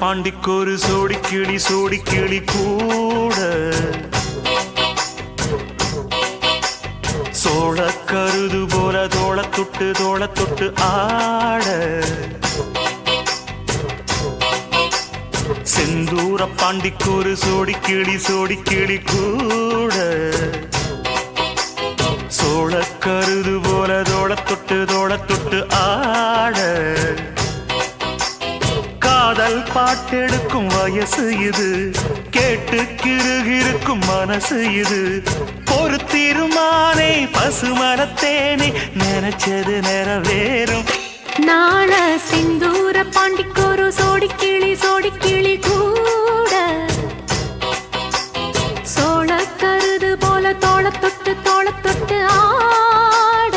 பாண்டிக்கொரு சோடி கிளி கூட சோழ கருது போல தோள தொட்டு ஆட செந்தூர பாண்டிக்கொரு சோடி கிளி கூட சோழ கருது போல தோள தொட்டு ஆட காதல் பாட்டெடுக்கும் வயசு இது கேட்டு கிருகிருக்கும் மனசு இது ஒரு திருமானே பசுமரத்தேனே நினைச்சது நிறைவேறும் நாள சிந்தூர பாண்டிக்கொரு சோடி கிளி கூட சோழ கருது போல தோள தொட்டு ஆட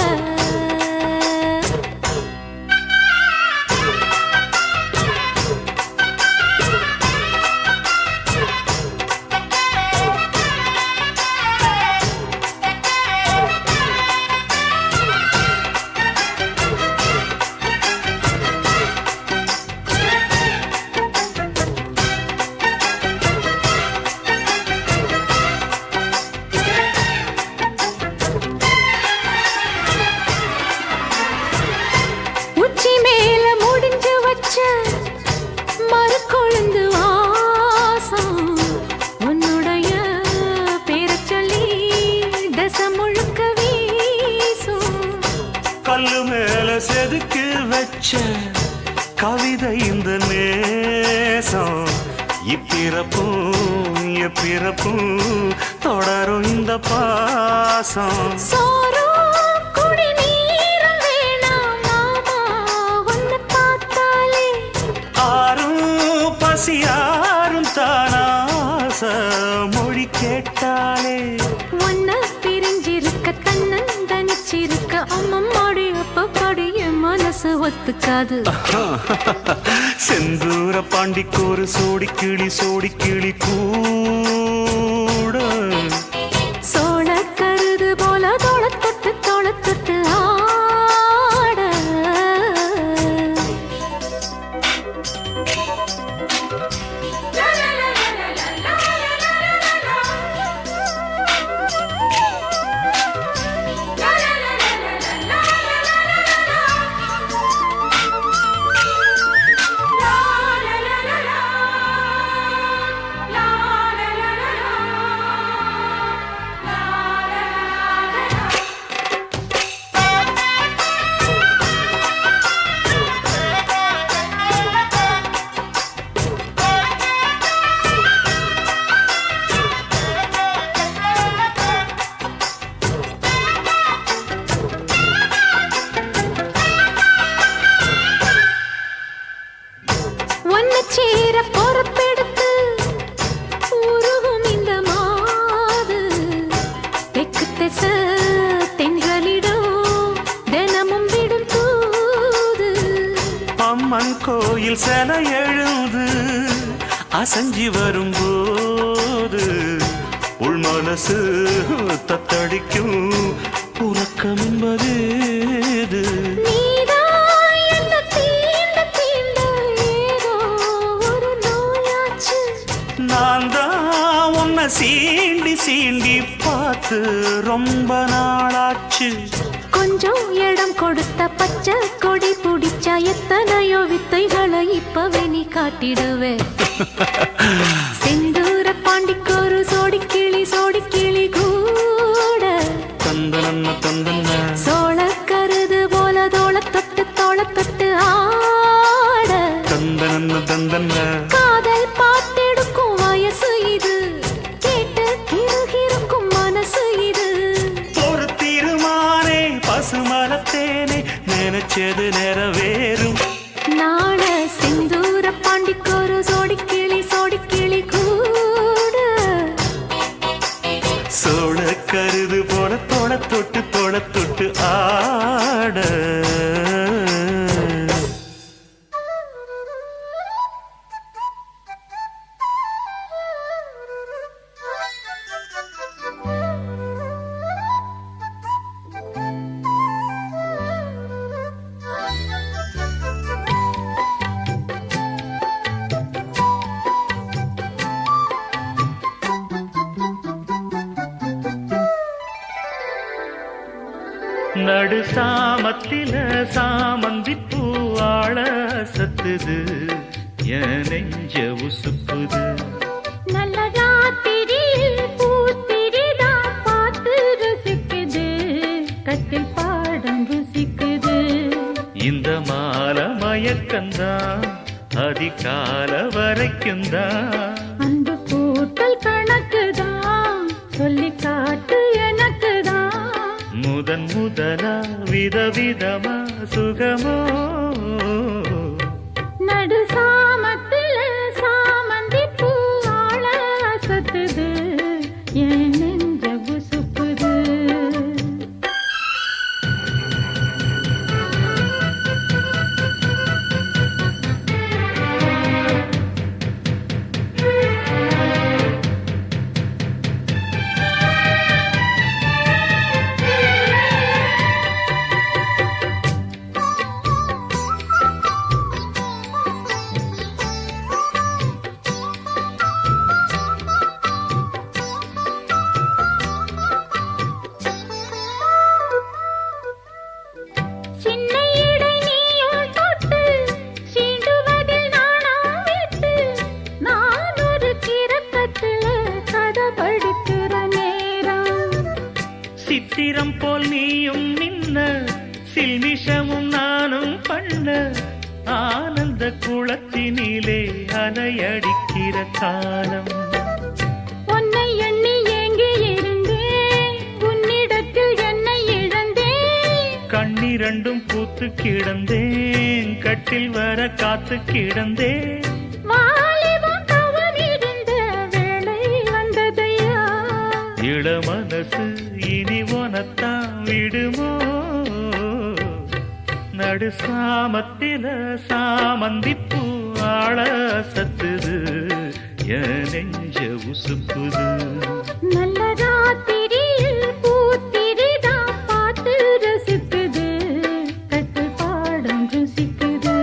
கல்லு மேல செதுக்கி வச்ச கவிதை இந்த நேசம் இப்பிறப்பும் தொடரும் இந்த பாசம் ஆறும் பசியாரும் தானாச மொழி கேட்டாலே ஒன்ன பிரிஞ்சிருக்க தன்னந்தனிச்சிருக்க அம்மம்மாடி அப்பப்பாடி என் மனசு ஒத்துக்காது செந்தூர பாண்டிக்கொரு சோடி கிளி கூட சோழ கருது போல தோள தொட்டு ஆட சேர பொறுப்பெடுத்து உருகும் இந்த மாது தெற்கு திச தென்றலிடும் தினமும் விடும் தூது அம்மன் கோயில் சில எழுந்து அசஞ்சி வரும்போது உள் மனசு தத்தடிக்கும் உறக்கம் என்பது நான் தான் உன்னை சீண்டி பார்த்து ரொம்ப நாளாச்சு கொஞ்சம் இடம் கொடுத்த பச்சை கொடி பிடிச்சா எத்தனையோ வித்தைகளை இப்பவே நீ காட்டிடுவே செந்தூர பாண்டிக்கொரு சோடி கிளி கூட தந்தன சோழ கருது போல தோள தொட்டு ஆட தந்தன காதல் பாட்டெடுக்கும் வயசு இது கேட்டு கிருகிருக்கும் மனசு இது ஒரு திருமானே பசுமரத்தேனே நினைச்சது நிறைவேறும் நாள சிந்தூர பாண்டிக்கொரு சோடி கிளி கூட சோழ கருது போல தோள தொட்டு ஆட நடு சாமத்தில சாமந்தி பூவாழ சத்துது என் நெஞ்ச உசுப்புது. நல்ல ராத்திரியில் பூத்திரிதான் பார்த்து ரசிக்குது, கட்டில் பாடம் ருசிக்குது. இந்த மால மயக்கந்தான் அதிகால வரைக்கும்தான். அந்த கூட்டல் கணக்குதான் சொல்லி காட்டு எனக்குதான். முதன் முதலா விதவிதமா சுகமோ நடு சாமத்தில சாமந்தி பூவாழ சத்துது என் நெஞ்ச உசுப்புது. சித்திரம் போல் நீயும் நின்ன சில்மிஷமும் நானும் பண்ண ஆனந்த குளத்தினிலே அலையடிக்கிற காலம். உன்னை எண்ணி ஏங்கி இருந்தேன், உன்னிடத்தில் என்னை இழந்தேன். கண்ணிரண்டும் பூத்து கிடந்தேன், கட்டில் வர காத்து கிடந்தேன். வாலிபம் தவறிருந்த வேளை வந்ததையா, இள மனசு இனி உனத்தான் விடுமோ. நடு சாமத்தில சாமந்தி பூவாழ சத்துது என் நெஞ்ச உசுப்புது. நல்ல ராத்திரியில் பூத்திரிதான் பார்த்து ரசிக்குது, கட்டில் பாடம் ருசிக்குது.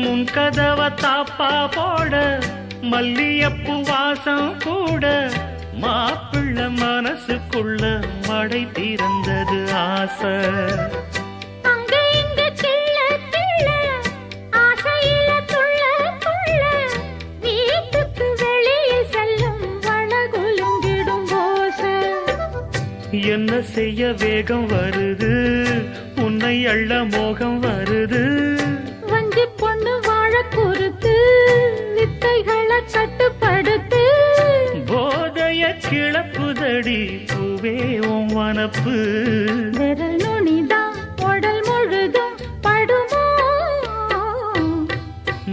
முன் கதவ தாப்பா போட மல்லியப்பு வாசம் கூட மாப்பிள்ள மனசுக்குள்ள மடை திறந்தது ஆசை. அங்க இங்க கிள்ள கிள்ள ஆசையில துள்ள துள்ள வீட்டுக்கு வெளியே செல்லும் வளகுலுங்கிடும் ஓசை. என்ன செய்ய வேகம் வருது, உன்னை அள்ள மோகம் வருது. வஞ்சி பொண்ணு வாழ குறுத்து வித்தைகளை கட்டுப்படுத்து. போதைய கிளப்புதடி பூவே உன் வனப்பு. விரல் நுனிதான் உடல் முழுதும் படுமோ.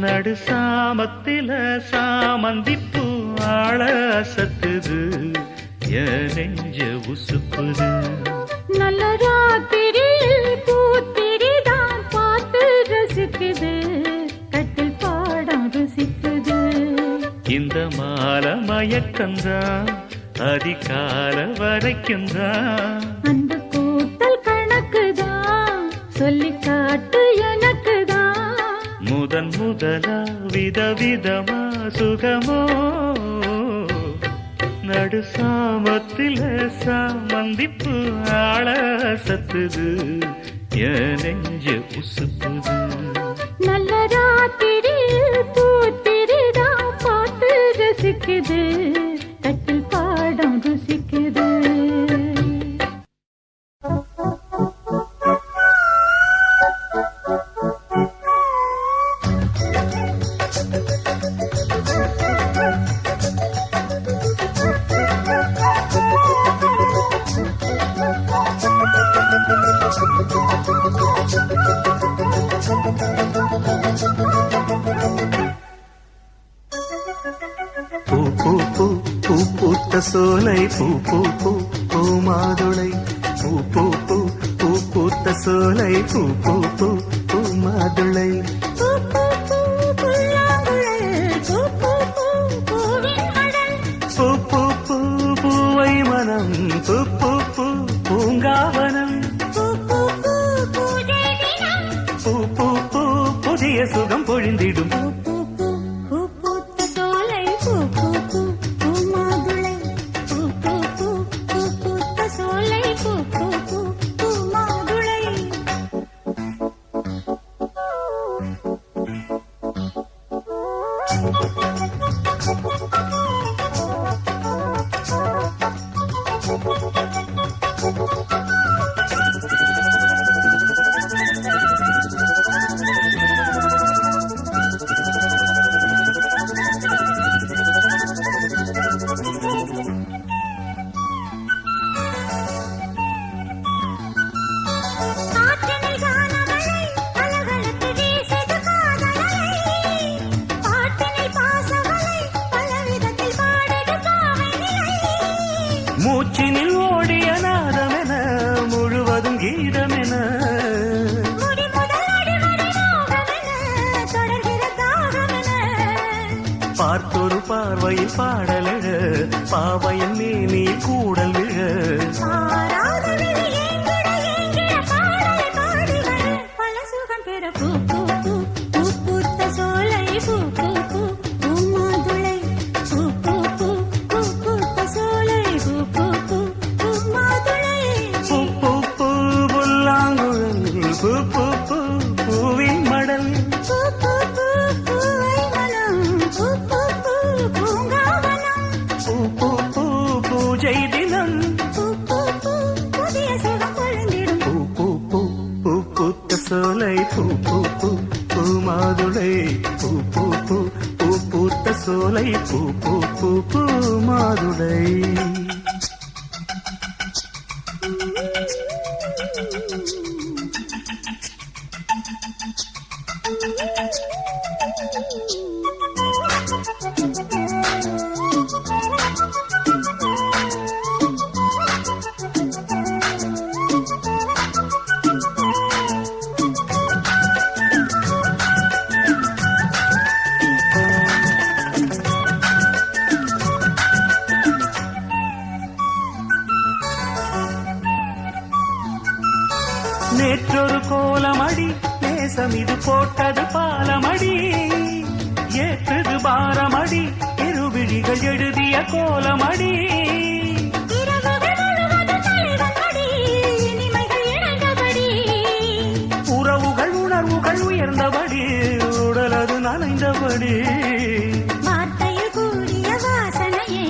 நடு சாமத்தில சாமந்தி பூவாழ சத்துது என் நெஞ்ச உசுப்புது. நல்ல ராத்திரியில் பூத்திரிதான் பார்த்து ரசிக்குது, கட்டில் பாடம் ருசிக்குது. இந்த மால மயக்கந்தான் அதிகால வரைக்கும்தான். அந்த கூட்டல் கணக்குதான் சொல்லி காட்டு எனக்குதான். முதன் முதலா விதவிதமா சுகமோ. நடு சாமத்தில சாமந்திப்பு ஆள சத்துது என் நெஞ்ச உசுப்புது. நல்ல ராத்திரியில் பூத்திரிதான் பார்த்து ரசிக்குது, கட்டில் பாடம் ருசிக்குது. Thank you. சோலை பூ பூ பூ பூ மாதுளை பூ பூ பூ பூ பூத்த சோலை பூ பூ பூ பூ மாதுளை பூ பூ பூ புல்லாங்குழல் பூ பூ பூ பூவின் மடல் பூ பூ பூ பூவை மனம் பூ பூ பூ பூங்காவனம் பூ பூ பூ பூஜை தினம் பூ பூ பூ புதிய சுகம் பொழிந்திடும் பூ பூ பூ பூ பூத்த சோலை பூ பூ பூ பூ மாதுளை பூ பூ பூ பூ பூத்த சோலை பூ பூ பூ பூ மாதுளை காற்றினில் கானமழை கலகலத்து வீசுது காதலலை பாட்டினில் பாசமலை பலவிதத்தில் பாடுது பாவைநிலை மூச்சினில் ஓடிய நாதமென முழுவதும் கீதமென முடி முதல் அடிவரை மோகமென தொடர்கிற தாகமென பார்த்தொரு பார்வையில் பாடலழ பாவையின் மேனி கூடல் விழ ஆராத விழி ஏங்கிட பாடலை பாடி வர பல சுகம் பெற பூ பூ பூ பூ பூத்த சோலை பூ பூ பூ பூ மாதுளை பூ பூ பூ பூ பூத்த சோலை பூ பூ பூ பூ மாதுளை பூ பூ பூ புல்லாங்குழல் பூ பூ பூ பூவின் மடல் பூ பூ பூ பூவை மனம் பூ பூ பூ பூங்காவனம் பூ பூ பூ பூஜை தினம் பூ பூ பூ புதிய சுகம் பொழிந்திடும் பூ பூ பூ பூ பூத்த சோலை பூ பூ பூ பூ மாதுளை பூ பூ பூ பூ பூத்த சோலை பூ பூ பூ பூ மாதுளை நேற்றொரு கோலமடி நேசம் இது போட்டது பாலமடி ஏற்றது பாரமடி இருவிழிகள் எழுதிய கோலமடி இரவுகள் முழுவதும் தலைவன் மடி இனிமைகள் இணைந்தபடி உறவுகள் உணர்வுகள் உயர்ந்தபடி உடலது நனைந்தபடி வார்த்தையில் கூடிய வாசனையே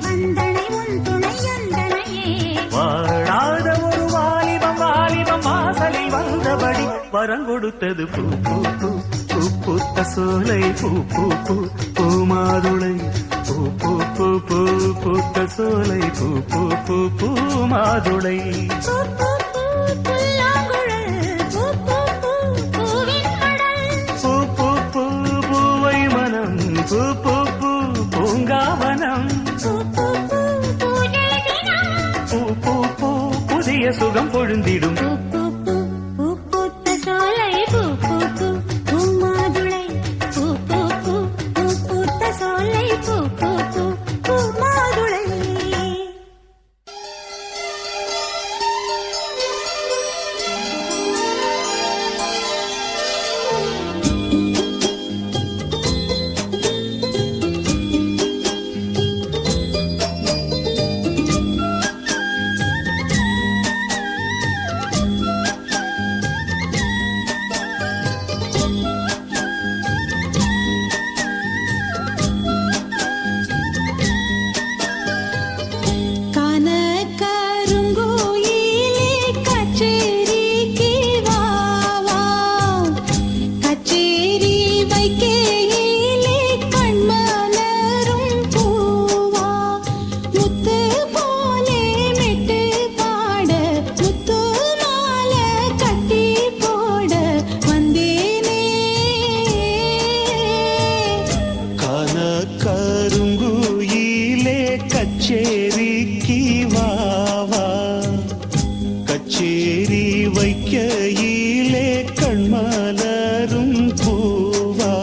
வந்தனை உன் துணை அந்தனையே வாழாத ஒரு வாலிபம் வாலிபம் வாசலில் வந்தபடி வரம் கொடுத்தது பூ பூ பூ பூ பூத்த சோலை பூ பூ பூ பூ மாதுளை பூ பூ பூ பூ பூத்த சோலை பூ பூ பூ பூ மாதுளை பூ பூ பூ புல்லாங்குழல் பூ பூ பூ பூவின் மடல் பூ பூ பூ பூவை மனம் பூ பூ பூ பூங்காவனம் பூ பூ பூ பூஜை தினம் பூ பூ பூ புதிய சுகம் பொழுந்திடும் பூ பூ பூ பூ பூத்த சோலை பூ பூ பூ பூ மாதுளை பூ பூ பூ பூ பூத்த சோலை பூ பூ பூ பூ மாதுளை கச்சேரி வைக்கையிலே கண்மலரும் பூவா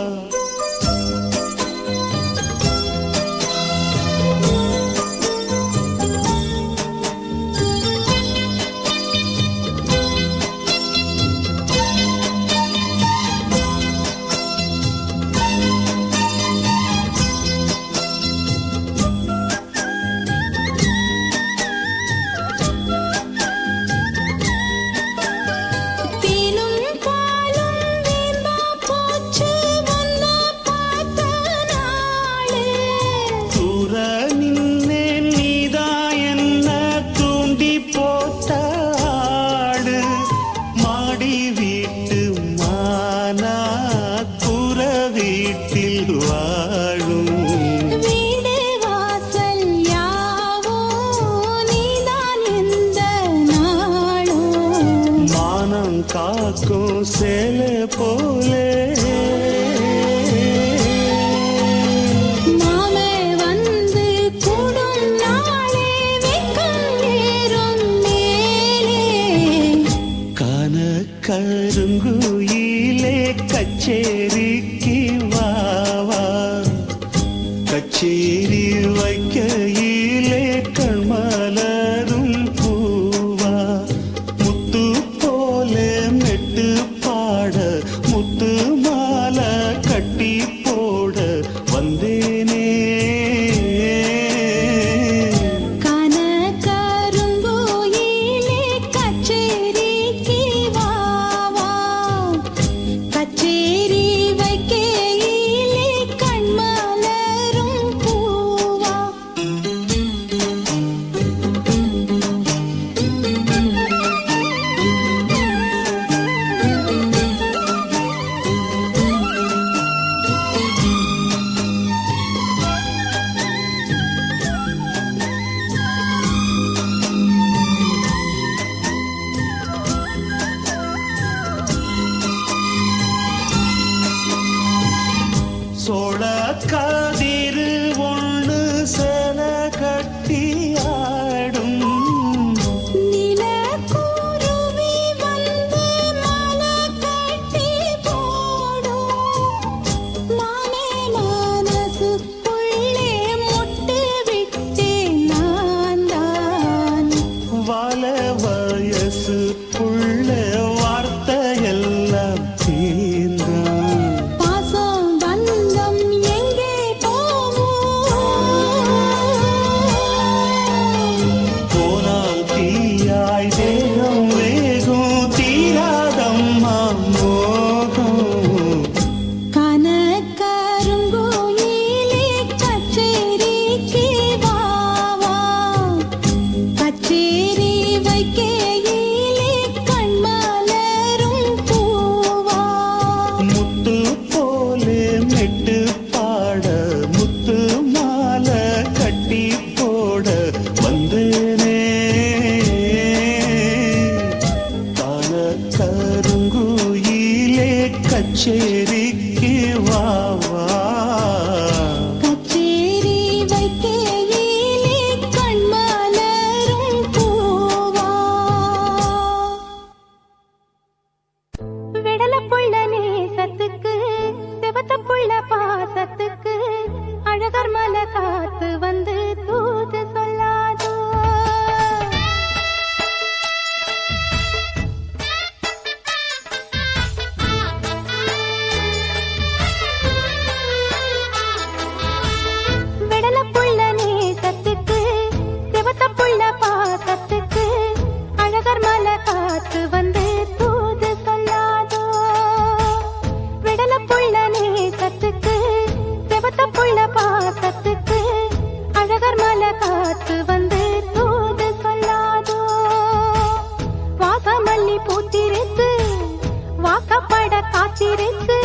காக்கும் சேல போலே மாமே வந்து கூடும் நாளே வெக்கம் ஏறும் மேலே கான கருங்குயிலே கச்சேரிக்கு வாவா கச்சேரி வைக்கையிலே கண்மலரும் பூவா முத்து போலே மெட்டு பாட முத்து மாலை கட்டி போட வந்தேனே கான கருங்குயிலே கச்சேரிக்கு வாவா கச்சேரி வைக்கையிலே கண்மலரும் பூவா சோழ கதிரு ஒண்ணு சேல கட்டி ஆடும் நிலக்குருவி வந்து மாலை கட்டி போடும் மானே மனசுக்குள்ளே முட்டு விட்டேன் நான் தான் வாழ வயசு புள்ள வார்த்தையெல்லாம் தீர்ந்தான் பாசம் பந்தம் எங்கே போகும் போனால் தீயாய் தேகம் வேகும் தீராதம்மா மோகம் கான கருங்குயிலே கச்சேரிக்கு வாவா கச்சேரி வைக்கையிலே கண்மலரும் பூவா முத்து போலே மெட்டு பாட முத்து மாலை கட்டி போட வந்தேனே தான கருங்குயிலே கச்சேரிக்கு வாவா கச்சேரி வைக்கையிலே கண்மலரும் பூவா விடலப்புள்ள நேசத்துக்கு சிவத்தப்புள்ள பாசத்துக்கு அழகர் மலை காத்து வந்து தூது சொல்லாதோ விடலப்புள்ள நேசத்துக்கு சிவத்தப்புள்ள பாசத்துக்கு அழகர் மலை காத்து வந்து தூது சொல்லாதோ விடலப்புள்ள நேசத்துக்கு சிவத்தப்புள்ள பாசத்துக்கு அழகர் மலை காத்து வந்து தூது சொல்லாதோ வாசமல்லி பூத்திருக்கு வாக்கப்பட காத்திருக்கு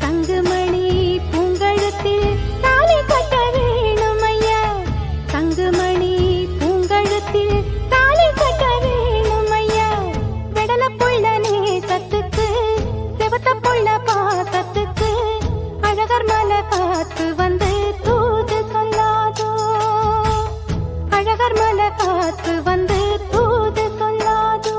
தங்குமணி பூங்கழுத்தில் தாலி கட்ட வேணும் ஐயா தங்குமணி பூங்கழுத்தில் தாலி கட்ட வேணும் ஐயா விடலப்புள்ள நேசத்துக்கு சிவத்தப்புள்ள பாசத்துக்கு அழகர் மலை காத்து வந்து தூது சொல்லாதோ அழகர் மலை காத்து வந்து தூது சொல்லாதோ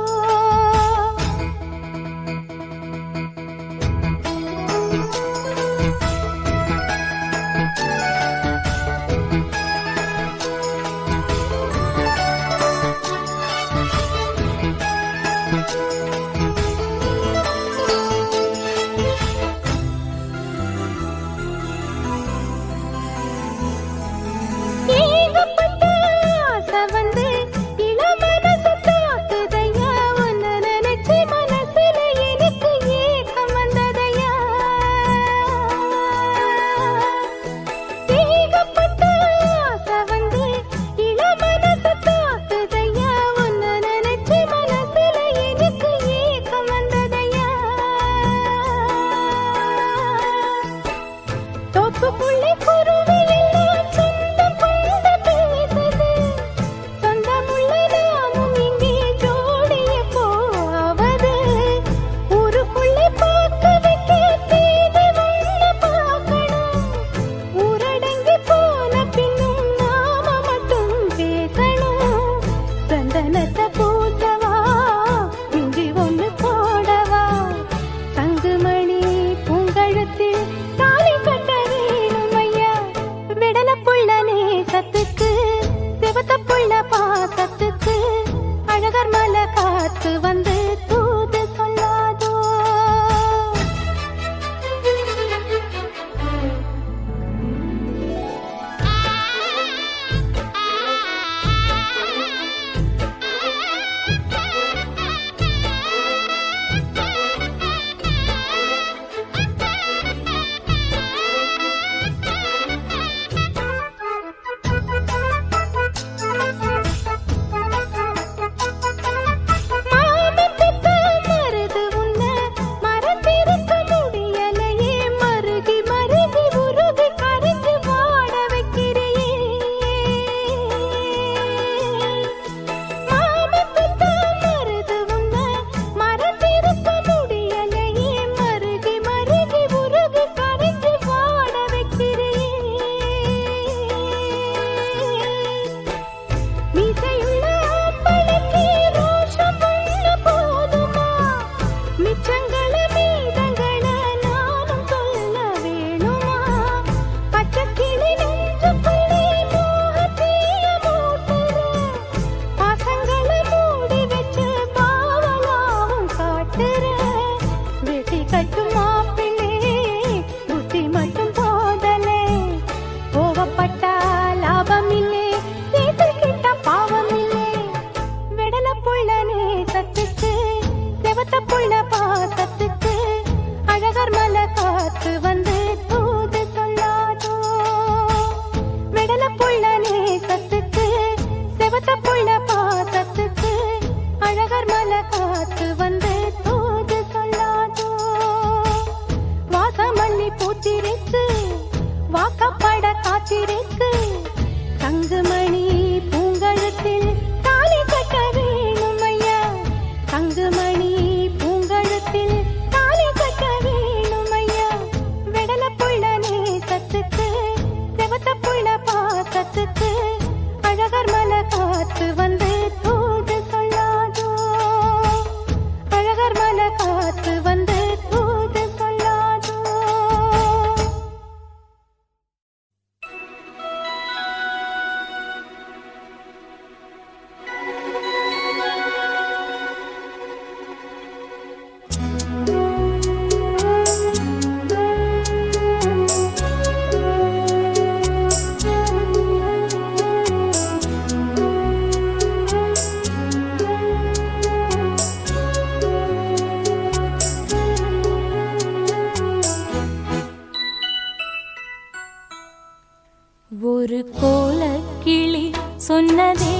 ஒரு கோலக்கிளி சொன்னதே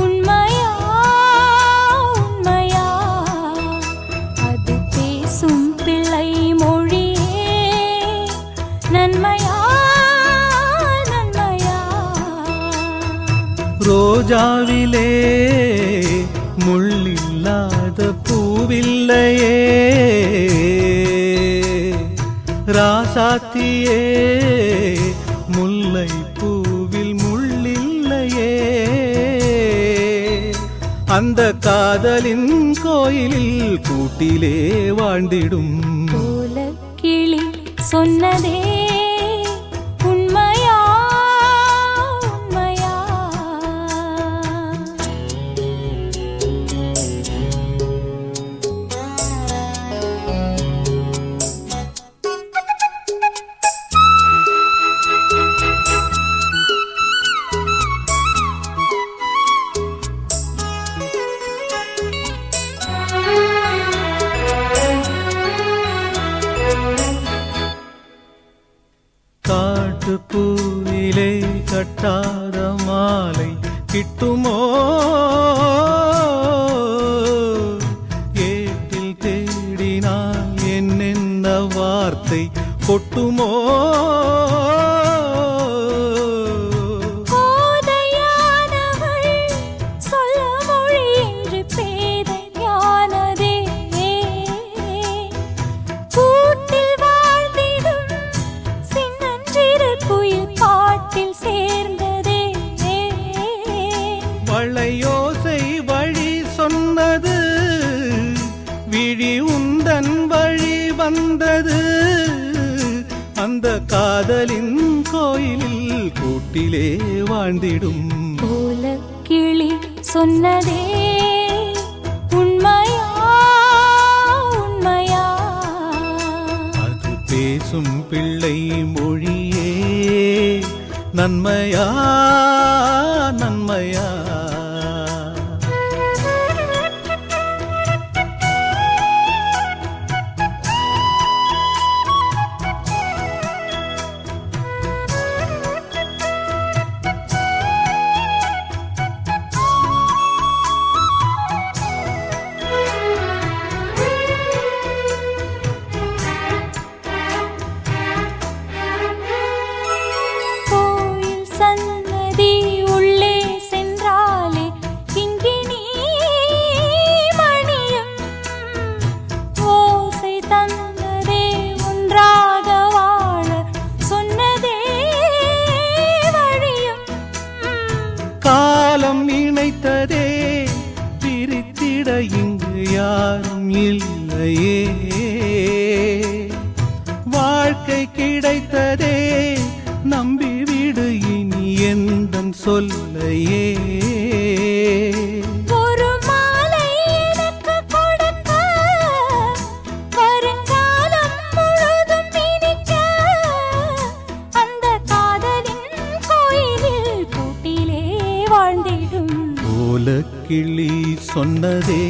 உண்மையா உண்மையா, அது பேசும் பிள்ளை மொழியே நன்மையா நன்மையா. ரோஜாவிலே முள்ளில்லாத பூவில்லையே, ராசாத்தியே முல்லை பூவில் முள்ளில்லையே. அந்த காதலின் கோயிலில் கூட்டிலே வாழ்ந்திடும் கோலக்கிளி சொன்னதே உண்மையா உண்மையா. காட்டுப்பூவிலே கட்டாத மாலை கிட்டுமோ ஏட்டில் தேடினால் என்னென்ன வார்த்தை கொட்டுமோ வளையோசை வழி சொன்னது விழி உந்தன் வழி வந்தது அந்த காதலின் கோயிலில் கூட்டிலே வாழ்ந்திடும் போல கிளி சொன்னதே உண்மையா உண்மையா அது பேசும் பிள்ளை மொழியே நன்மையா நன்மையா காலம் நினைத்ததே பிரித்திட இங்கு யாரும் இல்லையே வாழ்க்கை கிடைத்ததே நம்பிவிடு இனி எந்தன் சொல்லையே கிளி சொன்னதே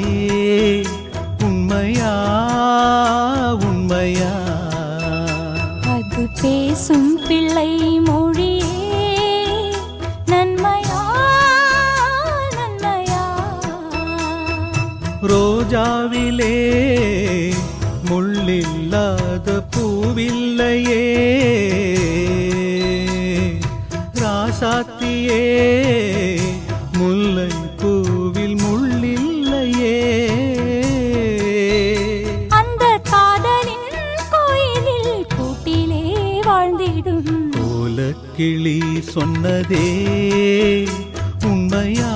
உண்மையா உண்மையா அது பேசும் பிள்ளை மொழியே நன்மையா நன்மையா ரோஜாவிலே முள்ளில்லாத பூவில்லையே ராசாத்தியே முல்லை பூவில் முள்ளில்லையே அந்த காதலின் கோயிலில் கூட்டிலே வாழ்ந்திடும் கோலக்கிளி சொன்னதே உண்மையா